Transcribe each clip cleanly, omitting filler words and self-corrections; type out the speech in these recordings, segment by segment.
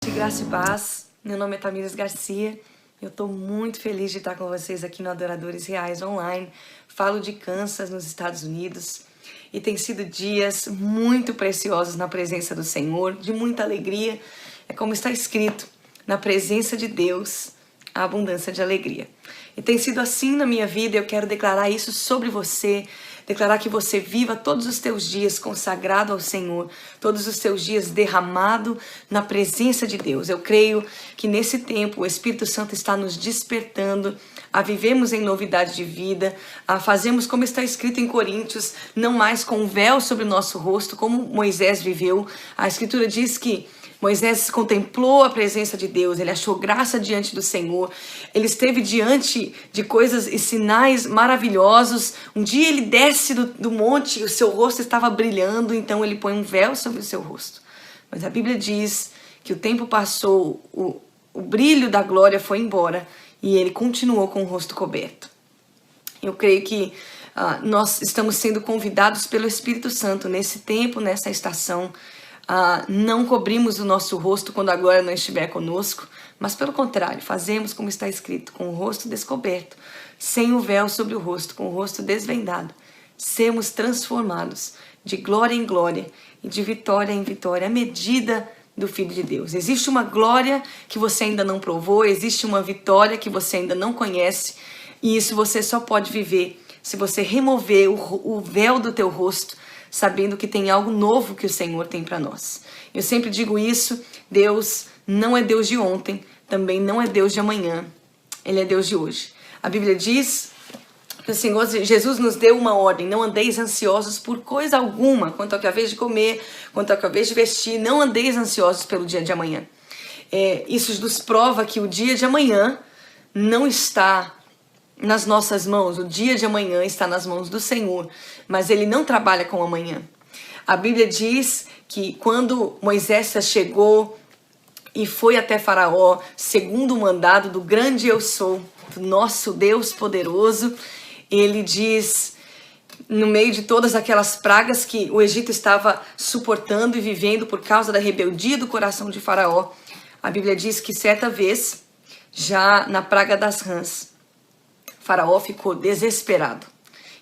De graça e paz, meu nome é Tamires Garcia, eu estou muito feliz de estar com vocês aqui no Adoradores Reais Online. Falo de Kansas, nos Estados Unidos, e tem sido dias muito preciosos na presença do Senhor, de muita alegria. É como está escrito, na presença de Deus, a abundância de alegria. E tem sido assim na minha vida, eu quero declarar isso sobre você, declarar que você viva todos os teus dias consagrado ao Senhor, todos os teus dias derramado na presença de Deus. Eu creio que nesse tempo o Espírito Santo está nos despertando a vivemos em novidade de vida, a fazermos como está escrito em Coríntios, não mais com um véu sobre o nosso rosto, como Moisés viveu. A Escritura diz que Moisés contemplou a presença de Deus, ele achou graça diante do Senhor, ele esteve diante de coisas e sinais maravilhosos. Um dia ele desce do monte e o seu rosto estava brilhando, então ele põe um véu sobre o seu rosto. Mas a Bíblia diz que o tempo passou, o brilho da glória foi embora e ele continuou com o rosto coberto. Eu creio que nós estamos sendo convidados pelo Espírito Santo nesse tempo, nessa estação. Não cobrimos o nosso rosto quando a glória não estiver conosco, mas pelo contrário, fazemos como está escrito, com o rosto descoberto, sem o véu sobre o rosto, com o rosto desvendado, sermos transformados de glória em glória e de vitória em vitória, à medida do Filho de Deus. Existe uma glória que você ainda não provou, existe uma vitória que você ainda não conhece, e isso você só pode viver se você remover o véu do teu rosto, sabendo que tem algo novo que o Senhor tem para nós. Eu sempre digo isso, Deus não é Deus de ontem, também não é Deus de amanhã, Ele é Deus de hoje. A Bíblia diz que o Senhor Jesus nos deu uma ordem: não andeis ansiosos por coisa alguma, quanto ao que haveis de comer, quanto ao que haveis de vestir, não andeis ansiosos pelo dia de amanhã. Isso nos prova que o dia de amanhã não está nas nossas mãos, o dia de amanhã está nas mãos do Senhor, mas Ele não trabalha com amanhã. A Bíblia diz que quando Moisés chegou e foi até Faraó, segundo o mandado do grande eu sou, do nosso Deus poderoso, ele diz, no meio de todas aquelas pragas que o Egito estava suportando e vivendo por causa da rebeldia do coração de Faraó, a Bíblia diz que certa vez, já na praga das rãs, Faraó ficou desesperado.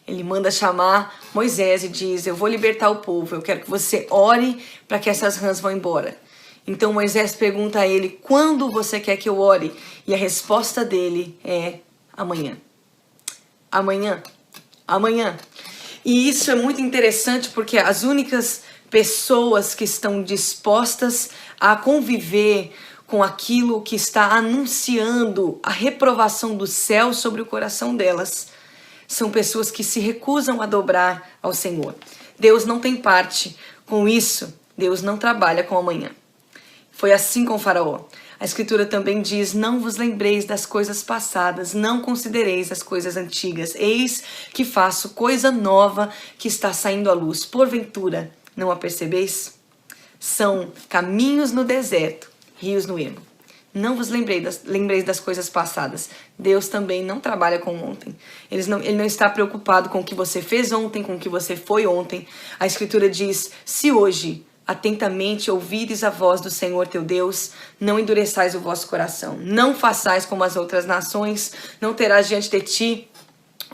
Ele manda chamar Moisés e diz: eu vou libertar o povo, eu quero que você ore para que essas rãs vão embora. Então Moisés pergunta a ele: quando você quer que eu ore? E a resposta dele é: amanhã. Amanhã. Amanhã. E isso é muito interessante porque as únicas pessoas que estão dispostas a conviver com aquilo que está anunciando a reprovação do céu sobre o coração delas, são pessoas que se recusam a dobrar ao Senhor. Deus não tem parte com isso, Deus não trabalha com amanhã. Foi assim com Faraó. A Escritura também diz: não vos lembreis das coisas passadas, não considereis as coisas antigas. Eis que faço coisa nova que está saindo à luz. Porventura, não a percebeis? São caminhos no deserto, rios no ermo. Não vos lembreis das coisas passadas. Deus também não trabalha com ontem. Ele não está preocupado com o que você fez ontem, com o que você foi ontem. A Escritura diz: se hoje atentamente ouvires a voz do Senhor teu Deus, não endureçais o vosso coração. Não façais como as outras nações, não terás diante de ti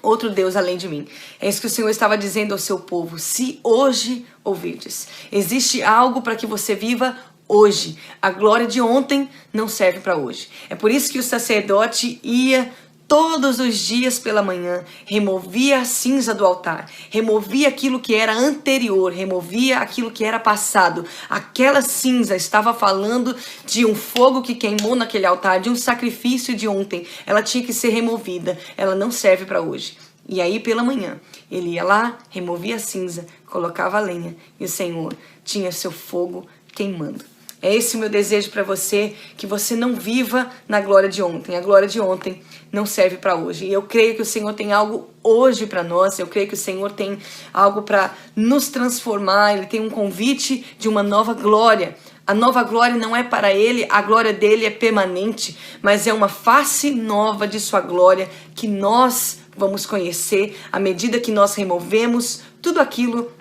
outro Deus além de mim. É isso que o Senhor estava dizendo ao seu povo: se hoje ouvirdes. Existe algo para que você viva hoje. A glória de ontem não serve para hoje. É por isso que o sacerdote ia todos os dias pela manhã, removia a cinza do altar, removia aquilo que era anterior, removia aquilo que era passado. Aquela cinza estava falando de um fogo que queimou naquele altar, de um sacrifício de ontem. Ela tinha que ser removida, ela não serve para hoje. E aí pela manhã, ele ia lá, removia a cinza, colocava a lenha e o Senhor tinha seu fogo queimando. É esse o meu desejo para você, que você não viva na glória de ontem. A glória de ontem não serve para hoje. E eu creio que o Senhor tem algo hoje para nós, eu creio que o Senhor tem algo para nos transformar, Ele tem um convite de uma nova glória. A nova glória não é para Ele, a glória dele é permanente, mas é uma face nova de sua glória que nós vamos conhecer à medida que nós removemos tudo aquilo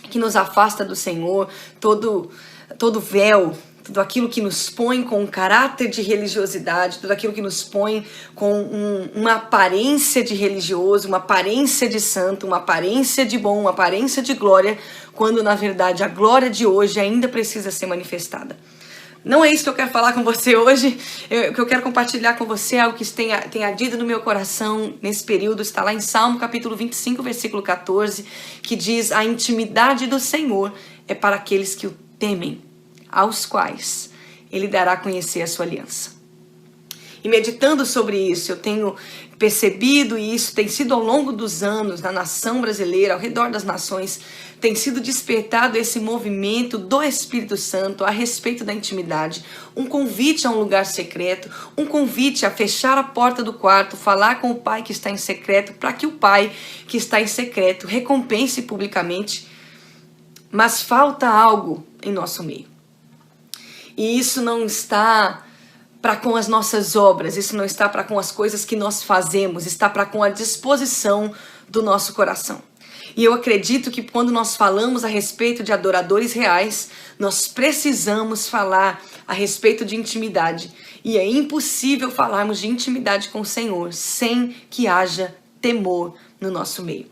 que nos afasta do Senhor, todo véu, tudo aquilo que nos põe com um caráter de religiosidade, tudo aquilo que nos põe com uma aparência de religioso, uma aparência de santo, uma aparência de bom, uma aparência de glória, quando na verdade a glória de hoje ainda precisa ser manifestada. Não é isso que eu quero falar com você hoje. O que eu quero compartilhar com você é algo que tem ardido no meu coração nesse período. Está lá em Salmo capítulo 25, versículo 14, que diz: a intimidade do Senhor é para aqueles que o temem, aos quais Ele dará a conhecer a sua aliança. E meditando sobre isso, eu tenho percebido, e isso tem sido ao longo dos anos, na nação brasileira, ao redor das nações, tem sido despertado esse movimento do Espírito Santo a respeito da intimidade. Um convite a um lugar secreto, um convite a fechar a porta do quarto, falar com o Pai que está em secreto, para que o Pai que está em secreto recompense publicamente. Mas falta algo em nosso meio. E isso não está para com as nossas obras, isso não está para com as coisas que nós fazemos, está para com a disposição do nosso coração. E eu acredito que quando nós falamos a respeito de adoradores reais, nós precisamos falar a respeito de intimidade. E é impossível falarmos de intimidade com o Senhor sem que haja temor no nosso meio.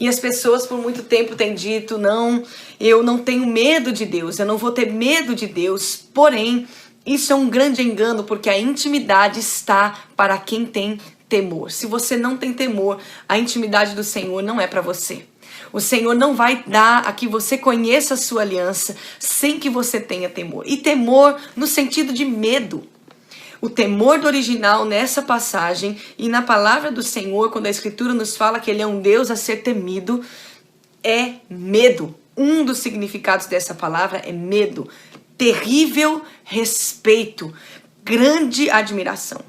E as pessoas por muito tempo têm dito: não, eu não tenho medo de Deus, eu não vou ter medo de Deus. Porém, isso é um grande engano, porque a intimidade está para quem tem temor. Se você não tem temor, a intimidade do Senhor não é para você. O Senhor não vai dar a que você conheça a sua aliança sem que você tenha temor. E temor no sentido de medo. O temor do original nessa passagem e na palavra do Senhor, quando a Escritura nos fala que Ele é um Deus a ser temido, é medo. Um dos significados dessa palavra é medo. Terrível respeito, grande admiração.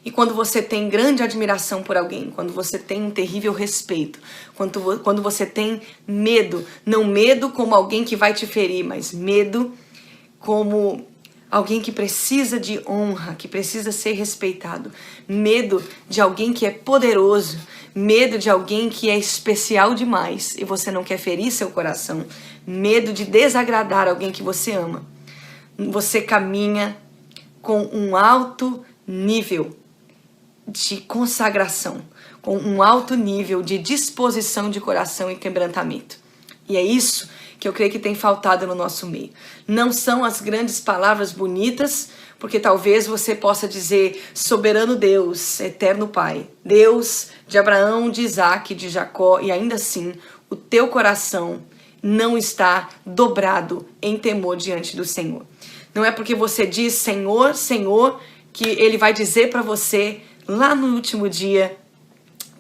E quando você tem grande admiração por alguém, quando você tem um terrível respeito, quando você tem medo, não medo como alguém que vai te ferir, mas medo como alguém que precisa de honra, que precisa ser respeitado, medo de alguém que é poderoso, medo de alguém que é especial demais e você não quer ferir seu coração, medo de desagradar alguém que você ama. Você caminha com um alto nível de consagração, com um alto nível de disposição de coração e quebrantamento. E é isso que eu creio que tem faltado no nosso meio. Não são as grandes palavras bonitas, porque talvez você possa dizer: soberano Deus, eterno Pai, Deus de Abraão, de Isaac, de Jacó, e ainda assim o teu coração não está dobrado em temor diante do Senhor. Não é porque você diz Senhor, Senhor, que Ele vai dizer para você lá no último dia,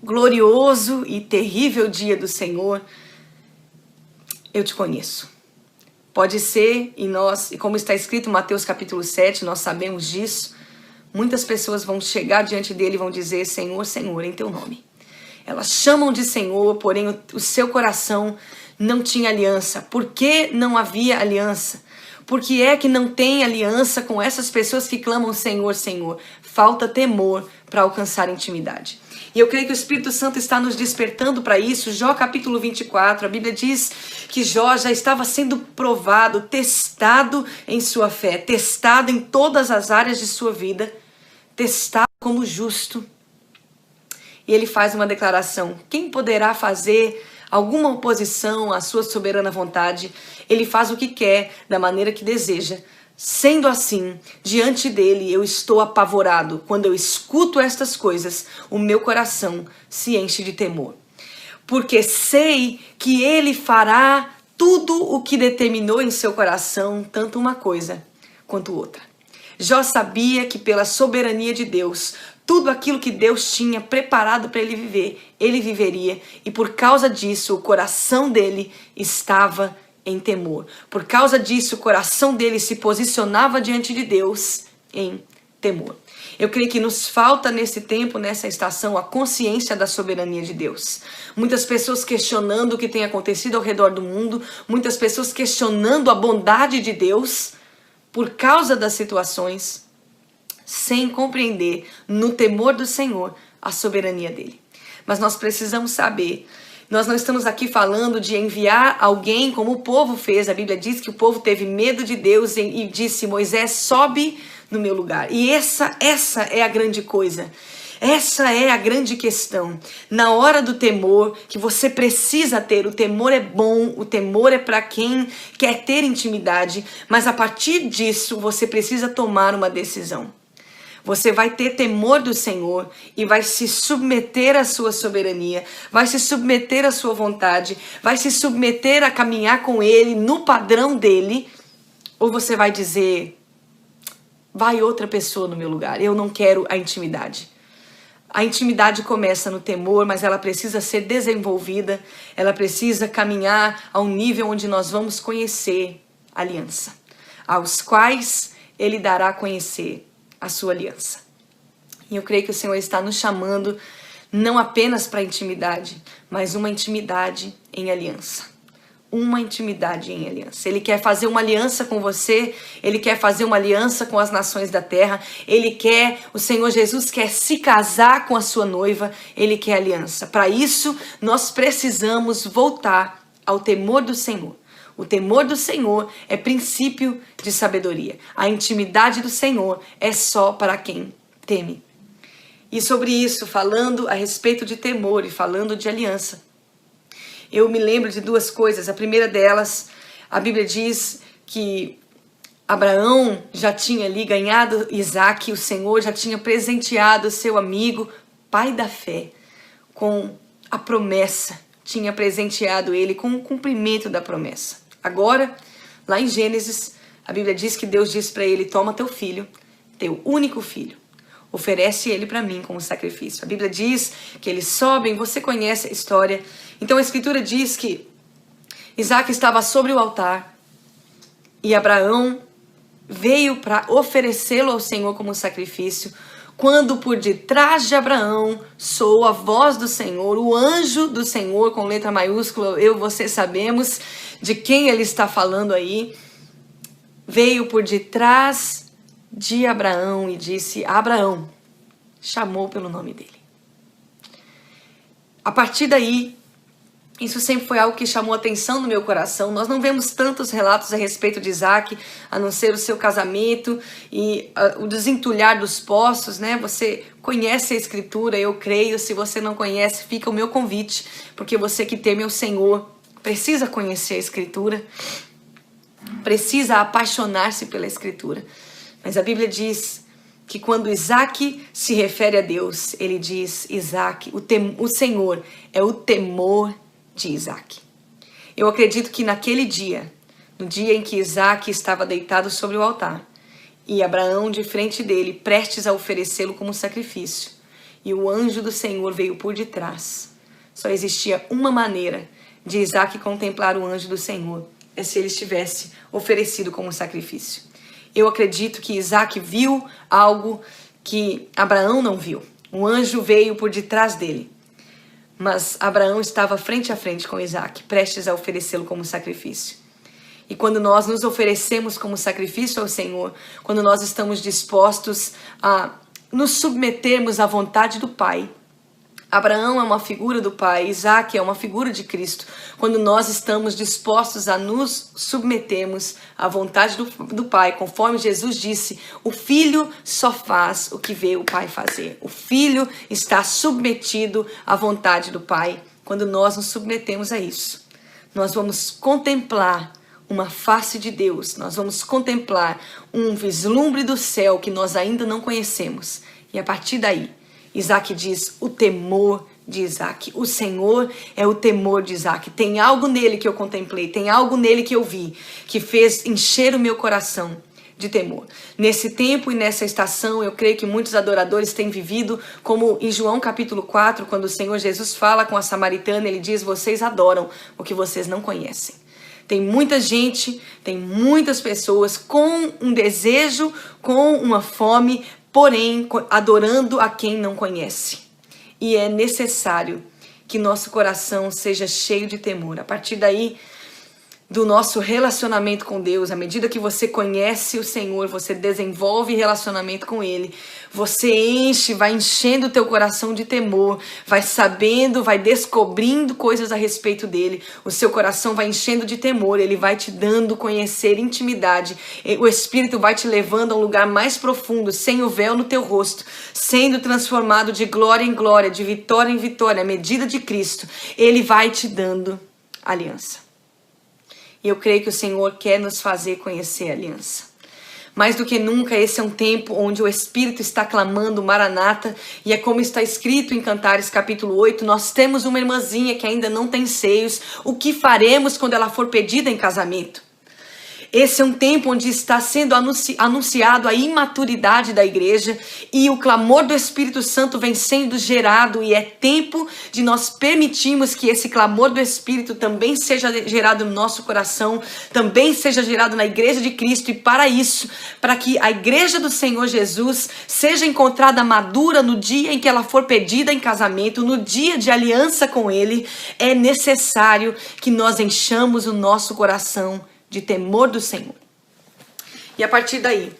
glorioso e terrível dia do Senhor: eu te conheço. Pode ser, e como está escrito em Mateus capítulo 7, nós sabemos disso, muitas pessoas vão chegar diante dele e vão dizer: Senhor, Senhor, em teu nome. Elas chamam de Senhor, porém o seu coração não tinha aliança. Por que não havia aliança? Por que é que não tem aliança com essas pessoas que clamam Senhor, Senhor? Falta temor para alcançar intimidade. E eu creio que o Espírito Santo está nos despertando para isso. Jó capítulo 24, a Bíblia diz que Jó já estava sendo provado, testado em sua fé, testado em todas as áreas de sua vida, testado como justo. E ele faz uma declaração: quem poderá fazer alguma oposição à sua soberana vontade? Ele faz o que quer, da maneira que deseja. Sendo assim, diante dele eu estou apavorado. Quando eu escuto estas coisas, o meu coração se enche de temor. Porque sei que ele fará tudo o que determinou em seu coração, tanto uma coisa quanto outra. Jó sabia que pela soberania de Deus, tudo aquilo que Deus tinha preparado para ele viver, ele viveria. E por causa disso, o coração dele estava em temor. Por causa disso, o coração dele se posicionava diante de Deus em temor. Eu creio que nos falta nesse tempo, nessa estação, a consciência da soberania de Deus. Muitas pessoas questionando o que tem acontecido ao redor do mundo, muitas pessoas questionando a bondade de Deus por causa das situações, sem compreender no temor do Senhor a soberania dele. Mas nós precisamos saber Nós não estamos aqui falando de enviar alguém como o povo fez. A Bíblia diz que o povo teve medo de Deus e disse: Moisés, sobe no meu lugar. E essa é a grande coisa. Essa é a grande questão. Na hora do temor, que você precisa ter, o temor é bom, o temor é para quem quer ter intimidade, mas a partir disso você precisa tomar uma decisão. Você vai ter temor do Senhor e vai se submeter à sua soberania, vai se submeter à sua vontade, vai se submeter a caminhar com Ele no padrão dele, ou você vai dizer: vai outra pessoa no meu lugar, eu não quero a intimidade. A intimidade começa no temor, mas ela precisa ser desenvolvida, ela precisa caminhar a um nível onde nós vamos conhecer a aliança, aos quais Ele dará a conhecer a sua aliança. E eu creio que o Senhor está nos chamando não apenas para a intimidade, mas uma intimidade em aliança. Uma intimidade em aliança. Ele quer fazer uma aliança com você, Ele quer fazer uma aliança com as nações da terra, o Senhor Jesus quer se casar com a sua noiva, Ele quer aliança. Para isso, nós precisamos voltar ao temor do Senhor. O temor do Senhor é princípio de sabedoria. A intimidade do Senhor é só para quem teme. E sobre isso, falando a respeito de temor e falando de aliança, eu me lembro de duas coisas. A primeira delas, a Bíblia diz que Abraão já tinha ali ganhado Isaac, o Senhor já tinha presenteado seu amigo, pai da fé, com a promessa, tinha presenteado ele com o cumprimento da promessa. Agora, lá em Gênesis, a Bíblia diz que Deus diz para ele: toma teu filho, teu único filho, oferece ele para mim como sacrifício. A Bíblia diz que eles sobem, você conhece a história. Então a Escritura diz que Isaac estava sobre o altar e Abraão veio para oferecê-lo ao Senhor como sacrifício, quando por detrás de Abraão soou a voz do Senhor, o anjo do Senhor, com letra maiúscula, você sabemos de quem ele está falando aí, veio por detrás de Abraão e disse: Abraão, chamou pelo nome dele. A partir daí, isso sempre foi algo que chamou a atenção no meu coração. Nós não vemos tantos relatos a respeito de Isaac, a não ser o seu casamento e o desentulhar dos poços, né? Você conhece a Escritura, eu creio. Se você não conhece, fica o meu convite, porque você que teme o Senhor precisa conhecer a Escritura, precisa apaixonar-se pela Escritura. Mas a Bíblia diz que quando Isaac se refere a Deus, ele diz: Isaac, o Senhor é o temor de Isaac. Eu acredito que naquele dia, no dia em que Isaac estava deitado sobre o altar e Abraão de frente dele, prestes a oferecê-lo como sacrifício, e o anjo do Senhor veio por detrás, só existia uma maneira de Isaac contemplar o anjo do Senhor: é se ele estivesse oferecido como sacrifício. Eu acredito que Isaac viu algo que Abraão não viu. O anjo veio por detrás dele, mas Abraão estava frente a frente com Isaac, prestes a oferecê-lo como sacrifício. E quando nós nos oferecemos como sacrifício ao Senhor, quando nós estamos dispostos a nos submetermos à vontade do Pai, Abraão é uma figura do Pai, Isaac é uma figura de Cristo. Quando nós estamos dispostos a nos submetermos à vontade do Pai, conforme Jesus disse, o Filho só faz o que vê o Pai fazer. O Filho está submetido à vontade do Pai. Quando nós nos submetemos a isso, nós vamos contemplar uma face de Deus, nós vamos contemplar um vislumbre do céu que nós ainda não conhecemos. E a partir daí, Isaac diz: o temor de Isaac. O Senhor é o temor de Isaac. Tem algo nele que eu contemplei, tem algo nele que eu vi, que fez encher o meu coração de temor. Nesse tempo e nessa estação, eu creio que muitos adoradores têm vivido como em João capítulo 4, quando o Senhor Jesus fala com a samaritana, ele diz: vocês adoram o que vocês não conhecem. Tem muita gente, tem muitas pessoas com um desejo, com uma fome, porém adorando a quem não conhece. E é necessário que nosso coração seja cheio de temor. A partir daí, do nosso relacionamento com Deus, à medida que você conhece o Senhor, você desenvolve relacionamento com Ele, você vai enchendo o teu coração de temor, vai sabendo, vai descobrindo coisas a respeito dele, o seu coração vai enchendo de temor, ele vai te dando conhecer intimidade, o Espírito vai te levando a um lugar mais profundo, sem o véu no teu rosto, sendo transformado de glória em glória, de vitória em vitória, à medida de Cristo, ele vai te dando aliança. E eu creio que o Senhor quer nos fazer conhecer a aliança. Mais do que nunca, esse é um tempo onde o Espírito está clamando Maranata, e é como está escrito em Cantares capítulo 8, nós temos uma irmãzinha que ainda não tem seios, o que faremos quando ela for pedida em casamento? Esse é um tempo onde está sendo anunciado a imaturidade da igreja e o clamor do Espírito Santo vem sendo gerado, e é tempo de nós permitirmos que esse clamor do Espírito também seja gerado no nosso coração, também seja gerado na igreja de Cristo, e para isso, para que a igreja do Senhor Jesus seja encontrada madura no dia em que ela for pedida em casamento, no dia de aliança com Ele, é necessário que nós enchamos o nosso coração de temor do Senhor. E a partir daí,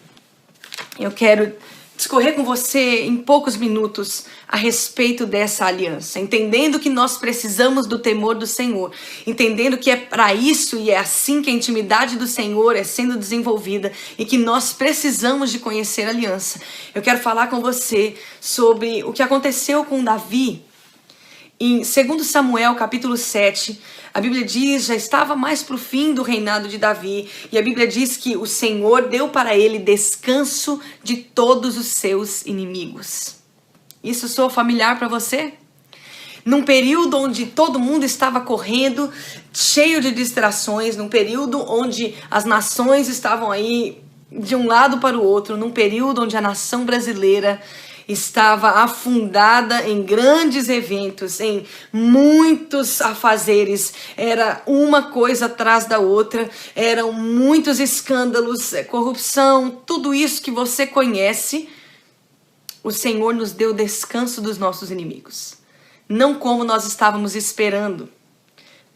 eu quero discorrer com você em poucos minutos a respeito dessa aliança, entendendo que nós precisamos do temor do Senhor, entendendo que é para isso e é assim que a intimidade do Senhor é sendo desenvolvida e que nós precisamos de conhecer a aliança. Eu quero falar com você sobre o que aconteceu com Davi. Em 2 Samuel, capítulo 7, a Bíblia diz, já estava mais para o fim do reinado de Davi, e a Bíblia diz que o Senhor deu para ele descanso de todos os seus inimigos. Isso soa familiar para você? Num período onde todo mundo estava correndo, cheio de distrações, num período onde as nações estavam aí de um lado para o outro, num período onde a nação brasileira estava afundada em grandes eventos, em muitos afazeres, era uma coisa atrás da outra, eram muitos escândalos, corrupção, tudo isso que você conhece. O Senhor nos deu descanso dos nossos inimigos, não como nós estávamos esperando.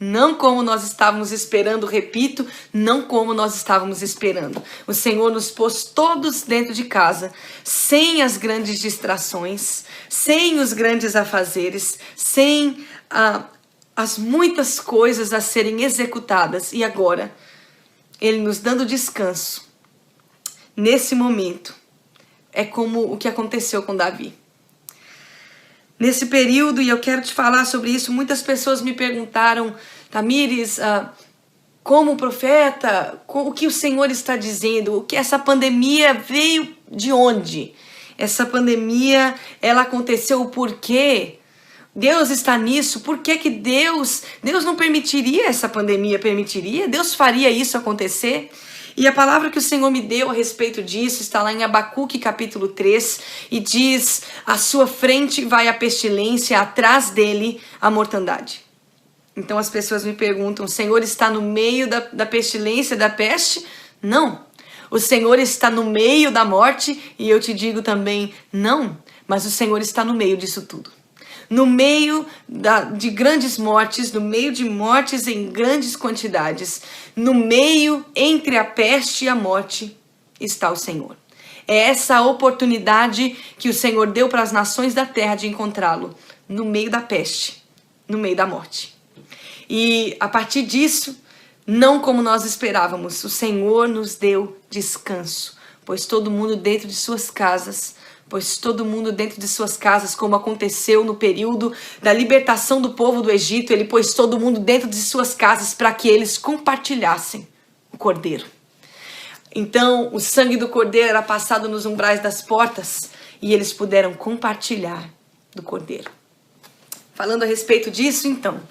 Não como nós estávamos esperando, repito, não como nós estávamos esperando. O Senhor nos pôs todos dentro de casa, sem as grandes distrações, sem os grandes afazeres, sem as muitas coisas a serem executadas. E agora, Ele nos dando descanso, nesse momento, é como o que aconteceu com Davi. Nesse período, e eu quero te falar sobre isso, muitas pessoas me perguntaram, Tamires, como profeta, o que o Senhor está dizendo? O que essa pandemia veio de onde? Essa pandemia, ela aconteceu por quê? Deus está nisso? Por que que Deus não permitiria essa pandemia? Permitiria? Deus faria isso acontecer? E a palavra que o Senhor me deu a respeito disso está lá em Abacuque capítulo 3 e diz, à sua frente vai a pestilência, atrás dele a mortandade. Então as pessoas me perguntam, o Senhor está no meio da pestilência, da peste? Não. O Senhor está no meio da morte? E eu te digo também, não. Mas o Senhor está no meio disso tudo. No meio de grandes mortes, no meio de mortes em grandes quantidades, no meio entre a peste e a morte está o Senhor. É essa a oportunidade que o Senhor deu para as nações da terra de encontrá-lo, no meio da peste, no meio da morte. E a partir disso, não como nós esperávamos, o Senhor nos deu descanso, pois todo mundo dentro de suas casas, como aconteceu no período da libertação do povo do Egito, ele pôs todo mundo dentro de suas casas para que eles compartilhassem o cordeiro. Então, o sangue do cordeiro era passado nos umbrais das portas e eles puderam compartilhar do cordeiro. Falando a respeito disso, então,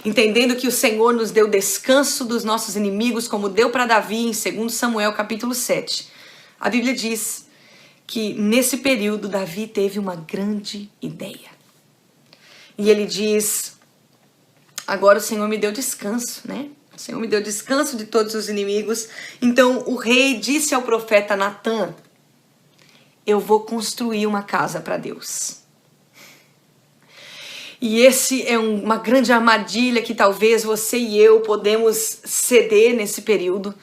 entendendo que o Senhor nos deu descanso dos nossos inimigos, como deu para Davi em 2 Samuel capítulo 7, a Bíblia diz que nesse período Davi teve uma grande ideia. E ele diz, agora o Senhor me deu descanso, né? O Senhor me deu descanso de todos os inimigos. Então o rei disse ao profeta Natã, eu vou construir uma casa para Deus. E esse é uma grande armadilha que talvez você e eu podemos ceder nesse período.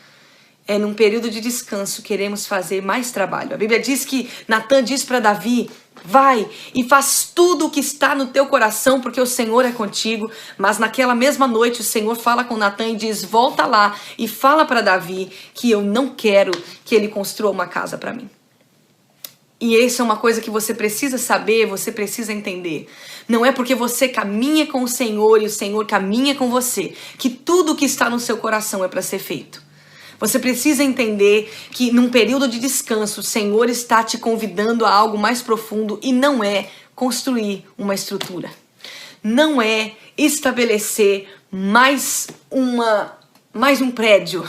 É num período de descanso, queremos fazer mais trabalho. A Bíblia diz que Natan diz para Davi: vai e faz tudo o que está no teu coração, porque o Senhor é contigo. Mas naquela mesma noite o Senhor fala com Natan e diz: volta lá e fala para Davi que eu não quero que ele construa uma casa para mim. E isso é uma coisa que você precisa saber, você precisa entender. Não é porque você caminha com o Senhor e o Senhor caminha com você que tudo que está no seu coração é para ser feito. Você precisa entender que num período de descanso o Senhor está te convidando a algo mais profundo e não é construir uma estrutura. Não é estabelecer mais um prédio,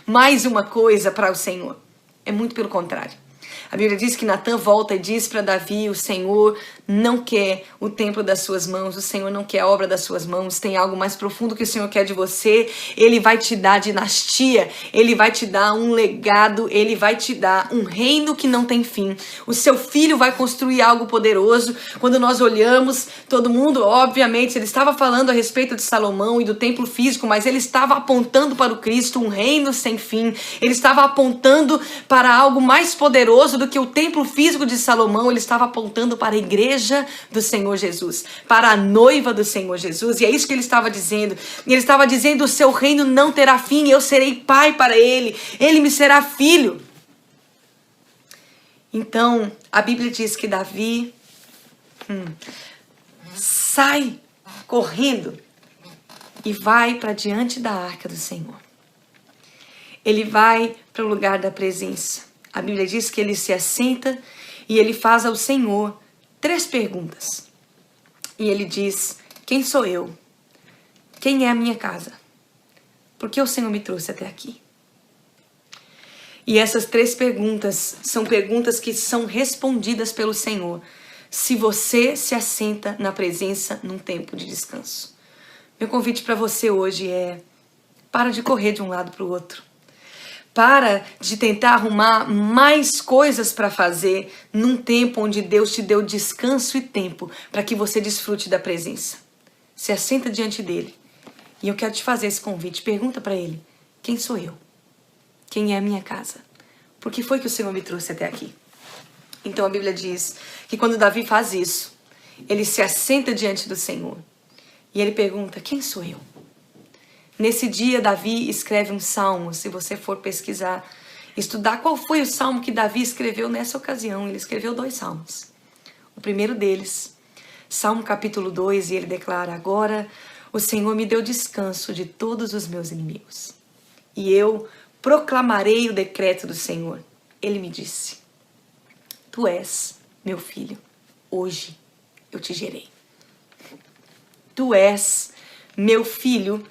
mais uma coisa para o Senhor. É muito pelo contrário. A Bíblia diz que Natan volta e diz para Davi: o Senhor não quer o templo das suas mãos, o Senhor não quer a obra das suas mãos, tem algo mais profundo que o Senhor quer de você. Ele vai te dar dinastia, ele vai te dar um legado, ele vai te dar um reino que não tem fim. O seu filho vai construir algo poderoso. Quando nós olhamos, todo mundo, obviamente, ele estava falando a respeito de Salomão e do templo físico, mas ele estava apontando para o Cristo, um reino sem fim. Ele estava apontando para algo mais poderoso do que o templo físico de Salomão. Ele estava apontando para a igreja do Senhor Jesus, para a noiva do Senhor Jesus. E é isso que ele estava dizendo. Ele estava dizendo: o seu reino não terá fim, eu serei pai para ele, ele me será filho. Então a Bíblia diz que Davi sai correndo e vai para diante da arca do Senhor. Ele vai para o lugar da presença. A Bíblia diz que ele se assenta e ele faz ao Senhor 3 perguntas. E ele diz: quem sou eu? Quem é a minha casa? Por que o Senhor me trouxe até aqui? E essas 3 perguntas são perguntas que são respondidas pelo Senhor se você se assenta na presença num tempo de descanso. Meu convite para você hoje é: para de correr de um lado para o outro. Para de tentar arrumar mais coisas para fazer num tempo onde Deus te deu descanso e tempo para que você desfrute da presença. Se assenta diante dele. E eu quero te fazer esse convite. Pergunta para ele: quem sou eu? Quem é a minha casa? Por que foi que o Senhor me trouxe até aqui? Então a Bíblia diz que quando Davi faz isso, ele se assenta diante do Senhor. E ele pergunta: quem sou eu? Nesse dia, Davi escreve um salmo. Se você for pesquisar, estudar qual foi o salmo que Davi escreveu nessa ocasião, ele escreveu 2 salmos. O primeiro deles, Salmo capítulo 2, e ele declara: agora o Senhor me deu descanso de todos os meus inimigos. E eu proclamarei o decreto do Senhor. Ele me disse: tu és meu filho, hoje eu te gerei. Tu és meu filho,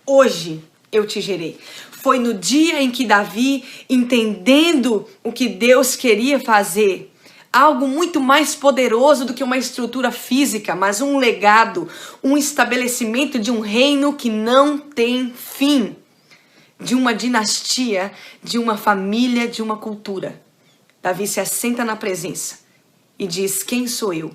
hoje eu te gerei. Foi no dia em que Davi, entendendo o que Deus queria fazer, algo muito mais poderoso do que uma estrutura física, mas um legado, um estabelecimento de um reino que não tem fim, de uma dinastia, de uma família, de uma cultura. Davi se assenta na presença e diz: quem sou eu?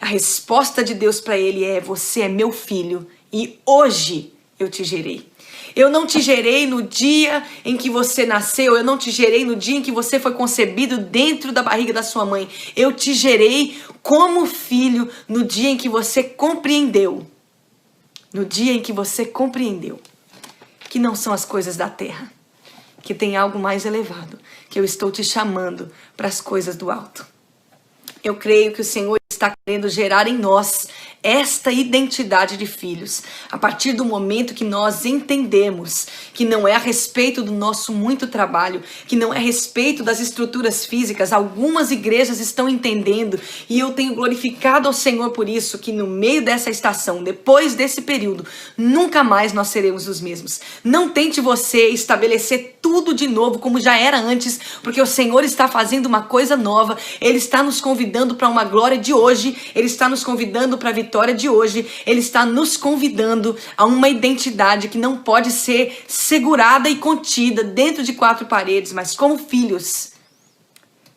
A resposta de Deus para ele é: você é meu filho e hoje eu te gerei. Eu não te gerei no dia em que você nasceu, eu não te gerei no dia em que você foi concebido dentro da barriga da sua mãe. Eu te gerei como filho no dia em que você compreendeu. No dia em que você compreendeu que não são as coisas da terra, que tem algo mais elevado, que eu estou te chamando para as coisas do alto. Eu creio que o Senhor está querendo gerar em nós esta identidade de filhos, a partir do momento que nós entendemos que não é a respeito do nosso muito trabalho, que não é a respeito das estruturas físicas. Algumas igrejas estão entendendo, e eu tenho glorificado ao Senhor por isso, que no meio dessa estação, depois desse período, nunca mais nós seremos os mesmos. Não tente você estabelecer tudo de novo como já era antes, porque o Senhor está fazendo uma coisa nova. Ele está nos convidando para uma glória de hoje, Ele está nos convidando para a vitória de hoje, Ele está nos convidando a uma identidade que não pode ser segurada e contida dentro de 4 paredes, mas como filhos,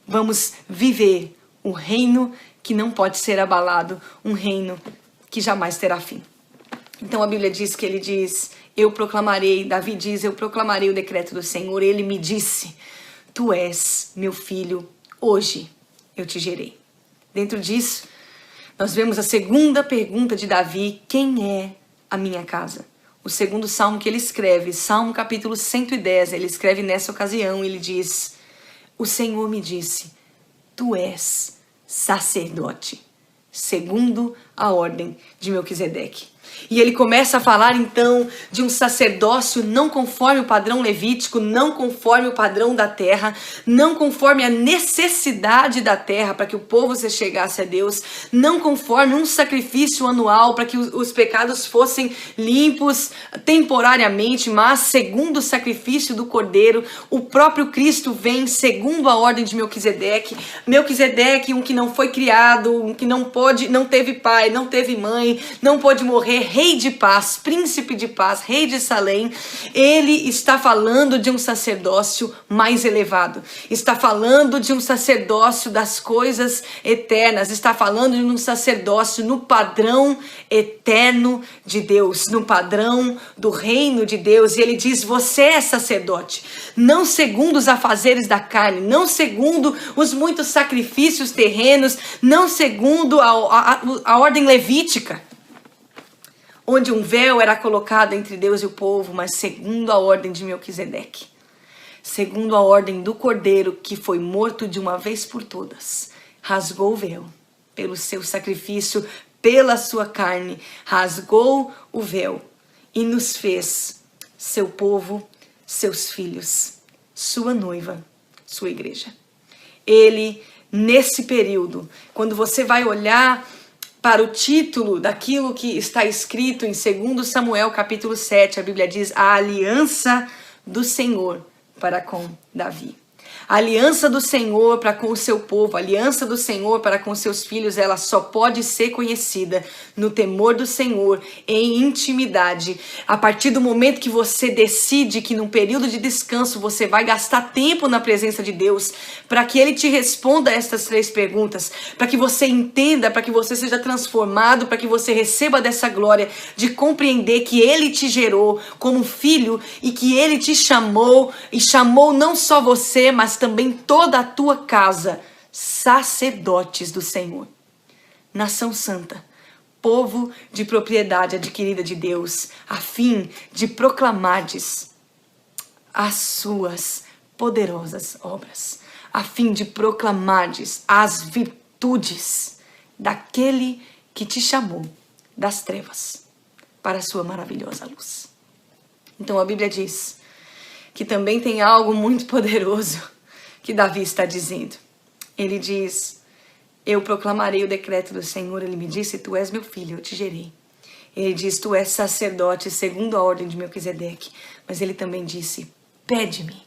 vamos viver um reino que não pode ser abalado, um reino que jamais terá fim. Então a Bíblia diz que ele diz, eu proclamarei, Davi diz, eu proclamarei o decreto do Senhor. Ele me disse, tu és meu filho, hoje eu te gerei. Dentro disso, nós vemos a segunda pergunta de Davi, quem é a minha casa? O segundo salmo que ele escreve, Salmo capítulo 110, ele escreve nessa ocasião, ele diz, o Senhor me disse, tu és sacerdote, segundo a ordem de Melquisedeque. E ele começa a falar então de um sacerdócio não conforme o padrão levítico, não conforme o padrão da terra, não conforme a necessidade da terra para que o povo se chegasse a Deus, não conforme um sacrifício anual para que os pecados fossem limpos temporariamente, mas segundo o sacrifício do Cordeiro, o próprio Cristo vem segundo a ordem de Melquisedeque. Melquisedeque, um que não foi criado, um que não teve pai, não teve mãe, não pôde morrer, rei de paz, príncipe de paz, rei de Salém, ele está falando de um sacerdócio mais elevado, está falando de um sacerdócio das coisas eternas, está falando de um sacerdócio no padrão eterno de Deus, no padrão do reino de Deus, e ele diz, você é sacerdote, não segundo os afazeres da carne, não segundo os muitos sacrifícios terrenos, não segundo a ordem levítica, onde um véu era colocado entre Deus e o povo, mas segundo a ordem de Melquisedeque, segundo a ordem do Cordeiro, que foi morto de uma vez por todas, rasgou o véu pelo seu sacrifício, pela sua carne, rasgou o véu e nos fez seu povo, seus filhos, sua noiva, sua igreja. Ele, nesse período, quando você vai olhar para o título daquilo que está escrito em 2 Samuel capítulo 7, a Bíblia diz a aliança do Senhor para com Davi. A aliança do Senhor para com o seu povo, a aliança do Senhor para com seus filhos, ela só pode ser conhecida no temor do Senhor, em intimidade. A partir do momento que você decide que num período de descanso você vai gastar tempo na presença de Deus, para que Ele te responda estas 3 perguntas, para que você entenda, para que você seja transformado, para que você receba dessa glória de compreender que Ele te gerou como filho e que Ele te chamou, e chamou não só você, mas também toda a tua casa, sacerdotes do Senhor, nação santa, povo de propriedade adquirida de Deus, a fim de proclamardes as suas poderosas obras, a fim de proclamardes as virtudes daquele que te chamou das trevas para a sua maravilhosa luz. Então a Bíblia diz que também tem algo muito poderoso que Davi está dizendo. Ele diz, eu proclamarei o decreto do Senhor. Ele me disse, tu és meu filho, eu te gerei. Ele diz, tu és sacerdote segundo a ordem de Melquisedeque. Mas ele também disse, pede-me,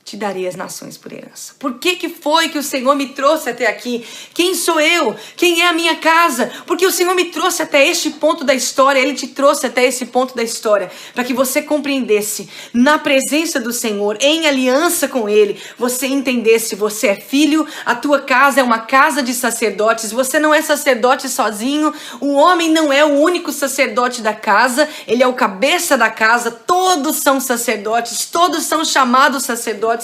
te darei as nações por herança. Por que foi que o Senhor me trouxe até aqui? Quem sou eu? Quem é a minha casa? Porque o Senhor me trouxe até este ponto da história, Ele te trouxe até esse ponto da história, para que você compreendesse, na presença do Senhor, em aliança com Ele, você entendesse, você é filho, a tua casa é uma casa de sacerdotes, você não é sacerdote sozinho, o homem não é o único sacerdote da casa, ele é o cabeça da casa, todos são sacerdotes, todos são chamados sacerdotes.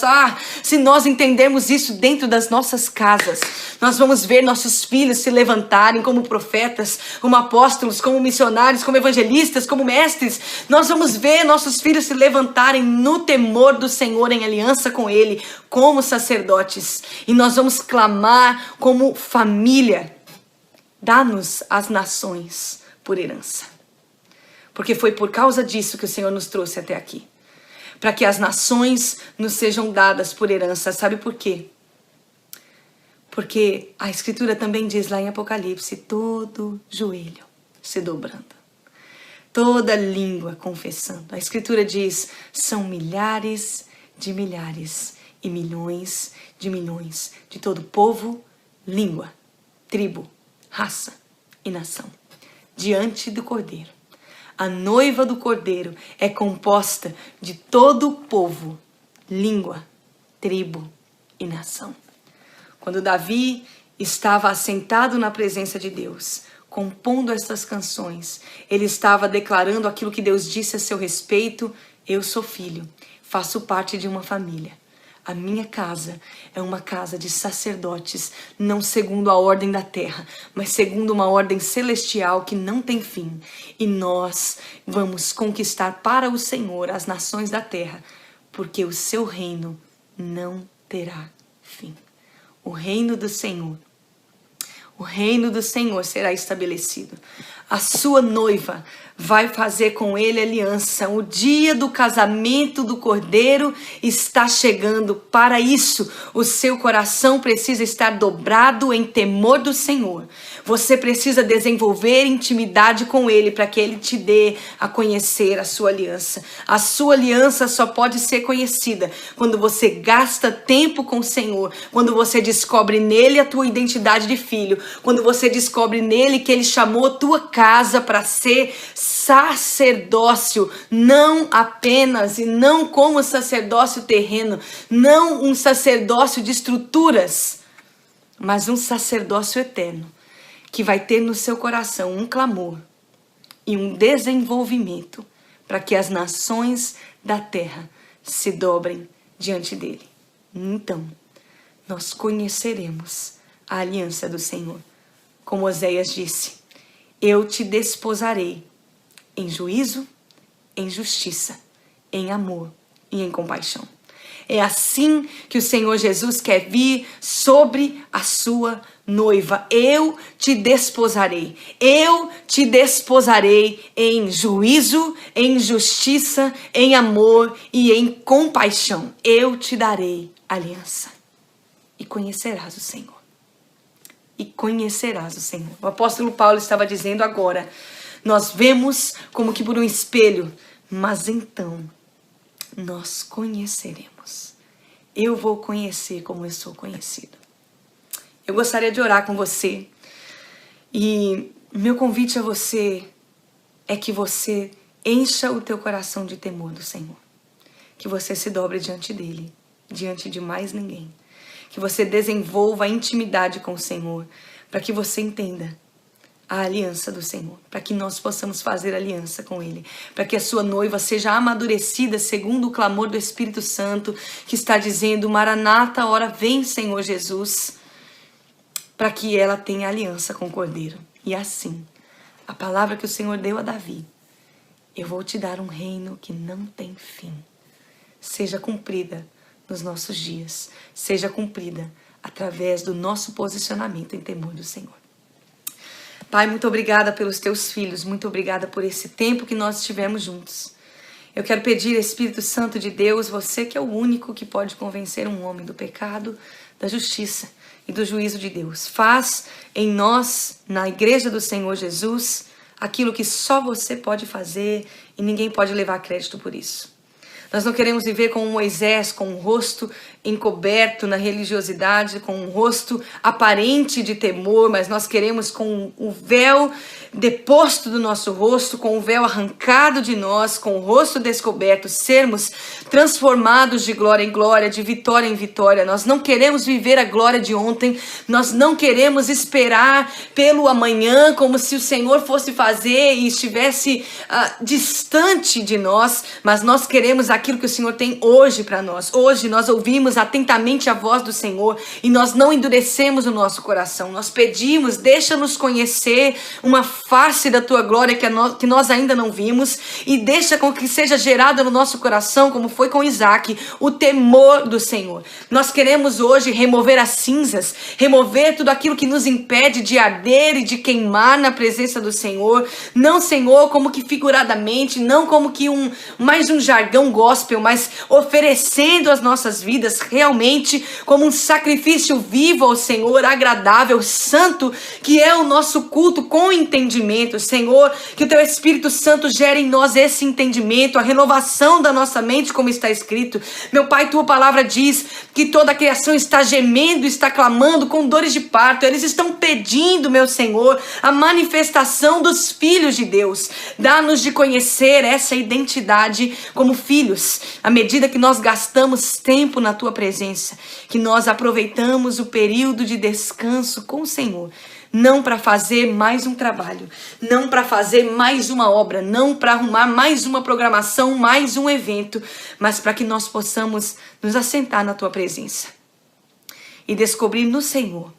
Se nós entendermos isso dentro das nossas casas, nós vamos ver nossos filhos se levantarem como profetas, como apóstolos, como missionários, como evangelistas, como mestres. Nós vamos ver nossos filhos se levantarem no temor do Senhor, em aliança com Ele, como sacerdotes. E nós vamos clamar como família, dá-nos as nações por herança. Porque foi por causa disso que o Senhor nos trouxe até aqui. Para que as nações nos sejam dadas por herança. Sabe por quê? Porque a Escritura também diz lá em Apocalipse, todo joelho se dobrando, toda língua confessando. A Escritura diz, são milhares de milhares e milhões de todo povo, língua, tribo, raça e nação, diante do Cordeiro. A noiva do Cordeiro é composta de todo o povo, língua, tribo e nação. Quando Davi estava assentado na presença de Deus, compondo essas canções, ele estava declarando aquilo que Deus disse a seu respeito: eu sou filho, faço parte de uma família. A minha casa é uma casa de sacerdotes, não segundo a ordem da terra, mas segundo uma ordem celestial que não tem fim. E nós vamos conquistar para o Senhor as nações da terra, porque o seu reino não terá fim. O reino do Senhor será estabelecido. A sua noiva vai fazer com ele aliança. O dia do casamento do Cordeiro está chegando. Para isso, o seu coração precisa estar dobrado em temor do Senhor. Você precisa desenvolver intimidade com ele para que ele te dê a conhecer a sua aliança. A sua aliança só pode ser conhecida quando você gasta tempo com o Senhor, quando você descobre nele a tua identidade de filho, quando você descobre nele que ele chamou a tua casa para ser sacerdócio, não apenas e não como sacerdócio terreno, não um sacerdócio de estruturas, mas um sacerdócio eterno, que vai ter no seu coração um clamor e um desenvolvimento para que as nações da terra se dobrem diante dele. Então, nós conheceremos a aliança do Senhor. Como Oséias disse: eu te desposarei em juízo, em justiça, em amor e em compaixão. É assim que o Senhor Jesus quer vir sobre a sua noiva. Eu te desposarei. Eu te desposarei em juízo, em justiça, em amor e em compaixão. Eu te darei aliança. E conhecerás o Senhor. E conhecerás o Senhor. O apóstolo Paulo estava dizendo agora: nós vemos como que por um espelho, mas então nós conheceremos. Eu vou conhecer como eu sou conhecido. Eu gostaria de orar com você. E meu convite a você é que você encha o teu coração de temor do Senhor. Que você se dobre diante dele, diante de mais ninguém. Que você desenvolva a intimidade com o Senhor, para que você entenda a aliança do Senhor, para que nós possamos fazer aliança com ele, para que a sua noiva seja amadurecida segundo o clamor do Espírito Santo, que está dizendo: Maranata, ora vem, Senhor Jesus, para que ela tenha aliança com o Cordeiro. E assim, a palavra que o Senhor deu a Davi: eu vou te dar um reino que não tem fim, seja cumprida nos nossos dias, seja cumprida através do nosso posicionamento em temor do Senhor. Pai, muito obrigada pelos teus filhos, muito obrigada por esse tempo que nós estivemos juntos. Eu quero pedir, Espírito Santo de Deus, você que é o único que pode convencer um homem do pecado, da justiça e do juízo de Deus. Faz em nós, na igreja do Senhor Jesus, aquilo que só você pode fazer e ninguém pode levar crédito por isso. Nós não queremos viver como Moisés, com o rosto encoberto na religiosidade, com um rosto aparente de temor, mas nós queremos com o véu deposto do nosso rosto, com o véu arrancado de nós, com o rosto descoberto, sermos transformados de glória em glória, de vitória em vitória. Nós não queremos viver a glória de ontem, nós não queremos esperar pelo amanhã, como se o Senhor fosse fazer e estivesse distante de nós, mas nós queremos aquilo que o Senhor tem hoje para nós. Hoje nós ouvimos atentamente a voz do Senhor e nós não endurecemos o nosso coração. Nós pedimos: deixa-nos conhecer uma face da tua glória que nós ainda não vimos, e deixa com que seja gerado no nosso coração, como foi com Isaac, o temor do Senhor. Nós queremos hoje remover as cinzas, remover tudo aquilo que nos impede de arder e de queimar na presença do Senhor. Não, Senhor, como que figuradamente, não como que mais um jargão gospel, mas oferecendo as nossas vidas realmente como um sacrifício vivo ao Senhor, agradável, santo, que é o nosso culto com entendimento. Senhor, que o teu Espírito Santo gere em nós esse entendimento, a renovação da nossa mente, como está escrito. Meu Pai, tua palavra diz que toda a criação está gemendo, está clamando com dores de parto. Eles estão pedindo, meu Senhor, a manifestação dos filhos de Deus. Dá-nos de conhecer essa identidade como filhos, à medida que nós gastamos tempo na tua tua presença, que nós aproveitamos o período de descanso com o Senhor, não para fazer mais um trabalho, não para fazer mais uma obra, não para arrumar mais uma programação, mais um evento, mas para que nós possamos nos assentar na tua presença e descobrir no Senhor,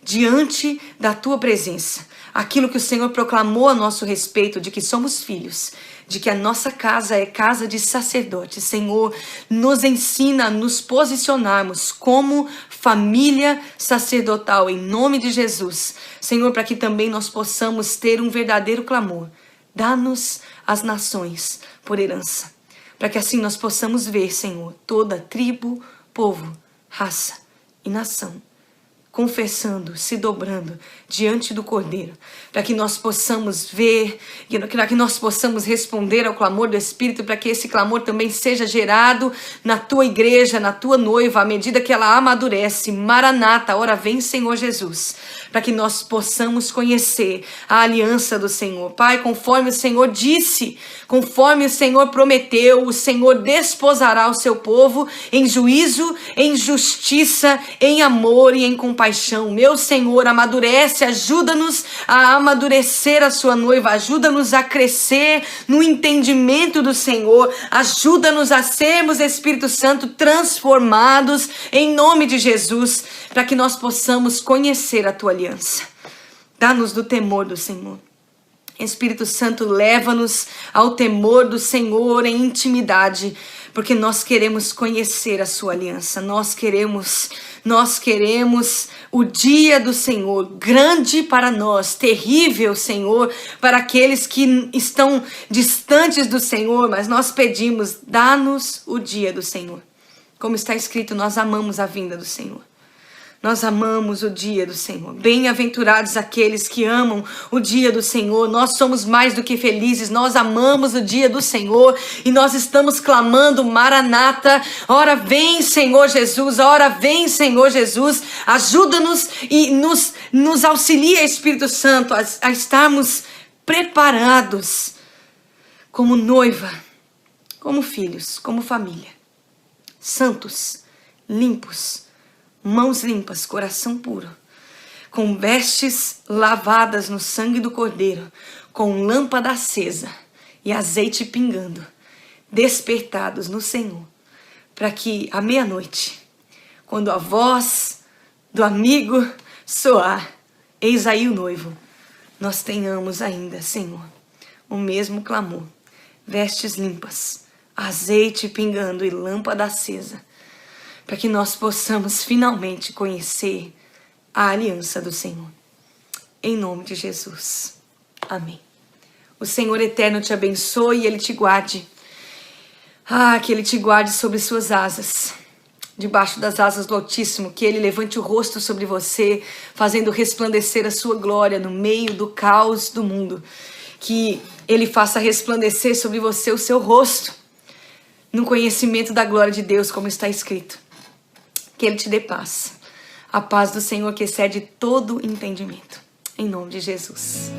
diante da tua presença, aquilo que o Senhor proclamou a nosso respeito, de que somos filhos, de que a nossa casa é casa de sacerdote. Senhor, nos ensina a nos posicionarmos como família sacerdotal, em nome de Jesus. Senhor, para que também nós possamos ter um verdadeiro clamor. Dá-nos as nações por herança, para que assim nós possamos ver, Senhor, toda tribo, povo, raça e nação confessando, se dobrando diante do Cordeiro, para que nós possamos ver, para que nós possamos responder ao clamor do Espírito, para que esse clamor também seja gerado na tua igreja, na tua noiva, à medida que ela amadurece. Maranata, ora vem, Senhor Jesus, para que nós possamos conhecer a aliança do Senhor. Pai, conforme o Senhor disse, conforme o Senhor prometeu, o Senhor desposará o seu povo em juízo, em justiça, em amor e em compaixão. Meu Senhor, amadurece, ajuda-nos a amadurecer a sua noiva, ajuda-nos a crescer no entendimento do Senhor, ajuda-nos a sermos, Espírito Santo, transformados em nome de Jesus, para que nós possamos conhecer a tua aliança. Dá-nos do temor do Senhor. Espírito Santo, leva-nos ao temor do Senhor em intimidade, porque nós queremos conhecer a sua aliança, nós queremos o dia do Senhor, grande para nós, terrível, Senhor, para aqueles que estão distantes do Senhor, mas nós pedimos, dá-nos o dia do Senhor. Como está escrito, nós amamos a vinda do Senhor. Nós amamos o dia do Senhor. Bem-aventurados aqueles que amam o dia do Senhor. Nós somos mais do que felizes. Nós amamos o dia do Senhor e nós estamos clamando, Maranata. Ora vem, Senhor Jesus. Ora vem, Senhor Jesus. Ajuda-nos e nos auxilia, Espírito Santo, a estarmos preparados como noiva, como filhos, como família. Santos, limpos, mãos limpas, coração puro, com vestes lavadas no sangue do Cordeiro, com lâmpada acesa e azeite pingando, despertados no Senhor, para que à meia-noite, quando a voz do amigo soar, eis aí o noivo, nós tenhamos ainda, Senhor, o mesmo clamor, vestes limpas, azeite pingando e lâmpada acesa, para que nós possamos finalmente conhecer a aliança do Senhor. Em nome de Jesus. Amém. O Senhor eterno te abençoe e Ele te guarde. Que Ele te guarde sobre suas asas, debaixo das asas do Altíssimo, que Ele levante o rosto sobre você, fazendo resplandecer a sua glória no meio do caos do mundo. Que Ele faça resplandecer sobre você o seu rosto, no conhecimento da glória de Deus, como está escrito. Que Ele te dê paz. A paz do Senhor que excede todo entendimento. Em nome de Jesus.